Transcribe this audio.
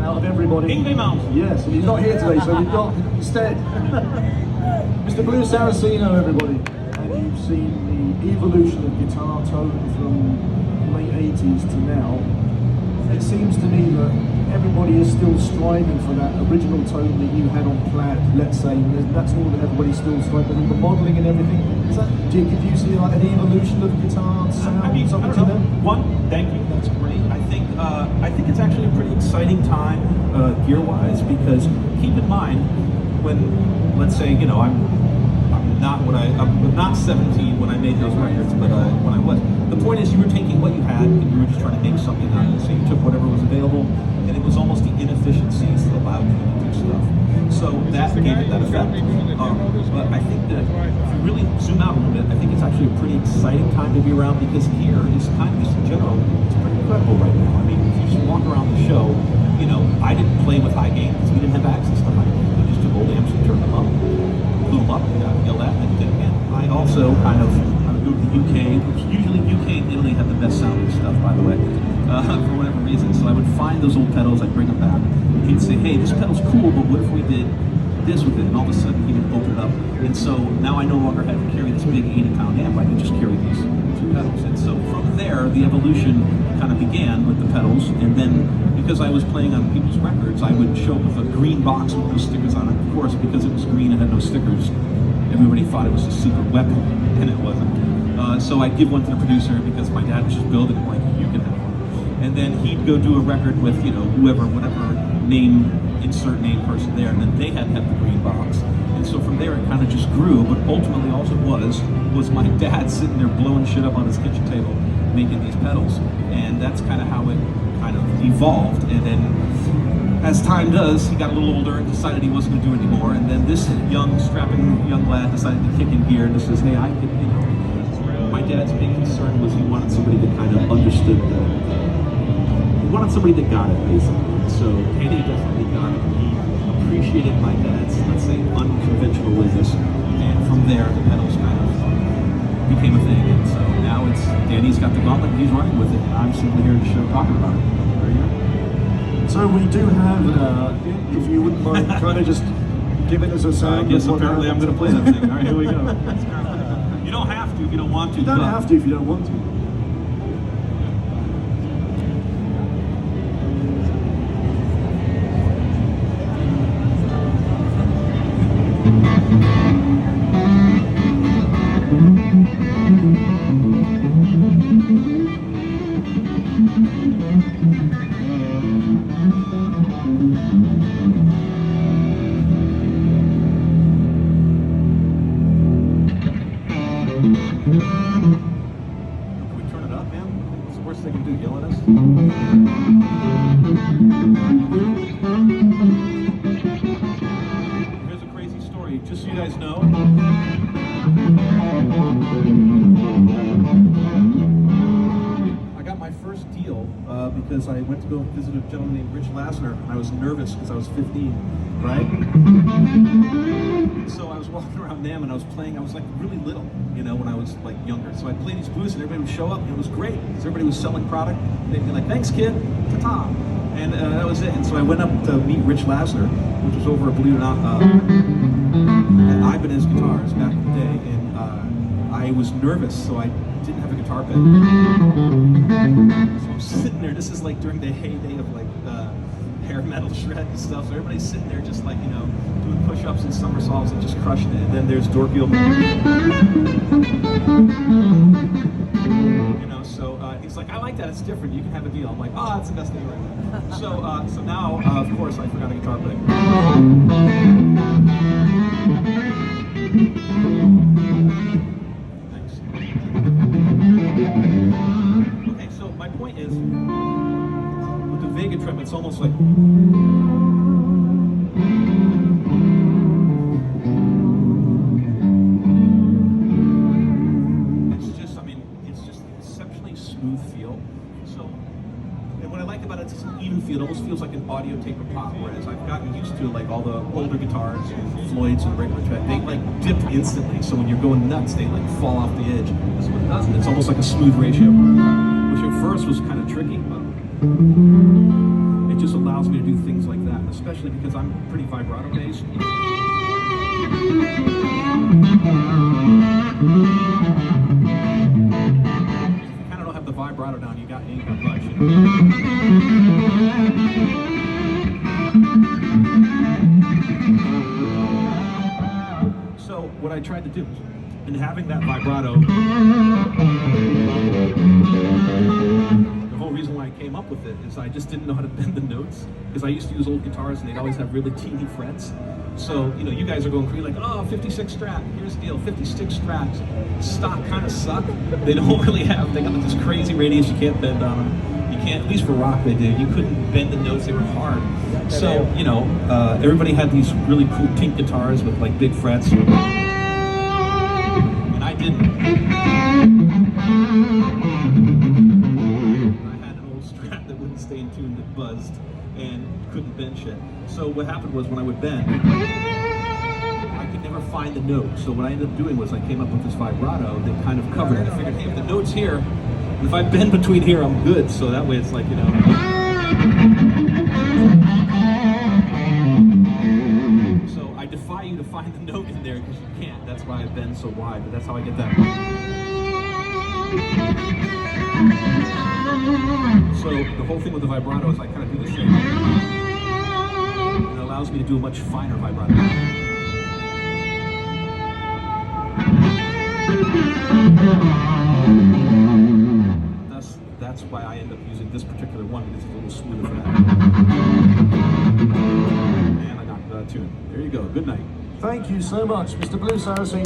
out of everybody. Yes, and he's not here today, so we've got instead Mr. Blue Saraceno, everybody. And you've seen the evolution of guitar tone from late 80s to now. It seems to me that everybody is still striving for that original tone that you had on Plaid, let's say. That's all that everybody's still striving for, the modelling and everything. Is that, do you see like an evolution of guitar sound? I mean, I don't know. One, thank you, that's great. I think it's actually a pretty exciting time gear-wise, because keep in mind, when, let's say, you know, I'm not 17 when I made those records, but when I was. The point is, you were taking what you had and you were just trying to make something out of it. So you took whatever was available, and it was almost the inefficiencies that allowed you to do stuff. So that gave it that effect. But I think that if you really zoom out a little bit, I think it's actually a pretty exciting time to be around, because here is kind of just in general, it's pretty incredible right now. I mean, if you just walk around the show, you know, I didn't play with high gain because we didn't have access to high gain. We just took old amps and turned them up, blew them up, got yelled at, and did it again. I also I would go to the UK, which usually UK and Italy have the best sounding stuff, by the way, for whatever reason. So I would find those old pedals, I'd bring them back. He'd say, hey, this pedal's cool, but what if we did this with it? And all of a sudden he would open it up. And so now I no longer had to carry this big 80-pound amp, I could just carry these two pedals. And so from there, the evolution kind of began with the pedals. And then because I was playing on people's records, I would show up with a green box with no stickers on it. Of course, because it was green and had no stickers, everybody thought it was a secret weapon, and it wasn't. So I'd give one to the producer because my dad was just building it, like, you can have one. And then he'd go do a record with, you know, whoever, whatever name, insert name person there, and then they had to have the green box. And so from there it kind of just grew, but ultimately all it was my dad sitting there blowing shit up on his kitchen table, making these pedals. And that's kind of how it kind of evolved. And then as time does, he got a little older and decided he wasn't going to do it anymore. And then this young, strapping young lad decided to kick in gear and just says, hey, I can, you know. My dad's big concern was he wanted somebody that kind of understood he wanted somebody that got it, basically. So Kenny definitely got it. He appreciated my dad's, let's say, unconventional ways. And from there, the pedals kind of became a thing. And so now it's, Danny's got the gauntlet and he's running with it. And I'm simply here to show talking about it. There you go. So we do have, if you wouldn't mind, kind of just giving us a sound. I guess apparently I'm going to play that thing. All right, here we go. You don't have to if you don't want to. You don't have to if you don't want to. Can we turn it up, man? What's the worst they can do? Yell at us? Here's a crazy story, just so you guys know. I got my first deal because I went to go visit a gentleman named Rich Lasner, and I was nervous because I was 15, right? So I was walking around NAMM and I was playing, I was like really little, you know, when I was like younger. So I'd play these booths and everybody would show up and it was great. Because everybody was selling product. They'd be like, thanks kid, ta-ta. And that was it. And so I went up to meet Rich Lasner, which was over, believe it or not, at Ibanez Guitars back in the day. And I was nervous, so I didn't have a guitar pick. So I'm sitting there, this is like during the heyday of like hair metal shred and stuff, so everybody's sitting there just like, you know, doing push-ups and somersaults and just crushing it. And then there's Dorky Old you know, so he's like, I like that, it's different, you can have a deal. I'm like, oh, that's the best thing right now. So now, of course, I forgot a guitar pick. Thanks. Okay, so my point is, with the VegaTrem, it's almost like smooth feel. So, and what I like about it is it's an even feel. It almost feels like an audio tape of pop, whereas I've gotten used to like all the older guitars and Floyd's and regular track, they like dip instantly. So when you're going nuts, they like fall off the edge. This one doesn't. It's almost like a smooth ratio, which at first was kind of tricky, but it just allows allows me to do things like that, especially because I'm pretty vibrato based. If you kind of don't have the vibrato down, you ain't got much. You know? So what I tried to do, in having that vibrato, the whole reason why I came up with it is I just didn't know how to bend the notes, because I used to use old guitars and they'd always have really teeny frets. So, you know, you guys are going crazy like, oh, 56 Strat, here's the deal, 56 Strats, stock kind of suck. They don't really have, they got this crazy radius, you can't bend on them. You can't, at least for rock they did, you couldn't bend the notes, they were hard. So, you know, everybody had these really cool pink guitars with like big frets. And I didn't. I had an old Strat that wouldn't stay in tune, that buzzed and couldn't bend shit. So what happened was when I would bend, I could never find the note. So what I ended up doing was I came up with this vibrato that kind of covered it. I figured, hey, if the note's here, and if I bend between here, I'm good. So that way it's like, you know. So I defy you to find the note in there because you can't. That's why I bend so wide, but that's how I get that. So the whole thing with the vibrato is I kind of do the same. It allows me to do a much finer vibrato. That's why I end up using this particular one, because it's a little smoother for that. And I knocked that tune. There you go. Good night. Thank you so much, Mr. Blue Saraceno.